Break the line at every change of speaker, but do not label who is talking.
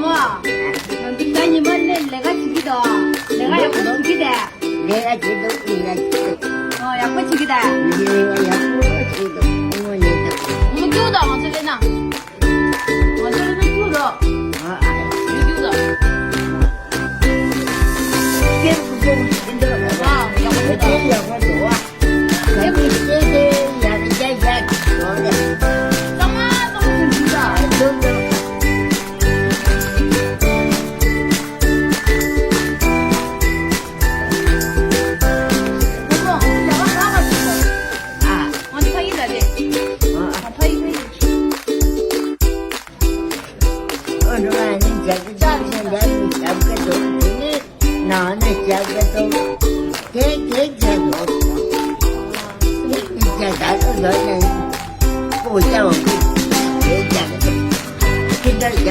뭐? 영등단이 몰래 내가 죽이다. 내가 약간 죽이다.
내가 지도 네가 지도
약간 죽이다.
내가 약간 지도 어머니도
뭐 키우다, 마술래나. 마술래나 키우다. 키우다.
깨고 보고 싶은데
와, 약간 좋다.
어째 약간 좋아 여기 세대 야야야 좋네
짱아, 진짜. 어머, 내가 나가지고. 언니 파이다, 돼. 파이.
오늘은 자기 자신이 잡고도 되니 나는 잡고도 개개개도 이제 나도 너는 보자고 개자고 기다려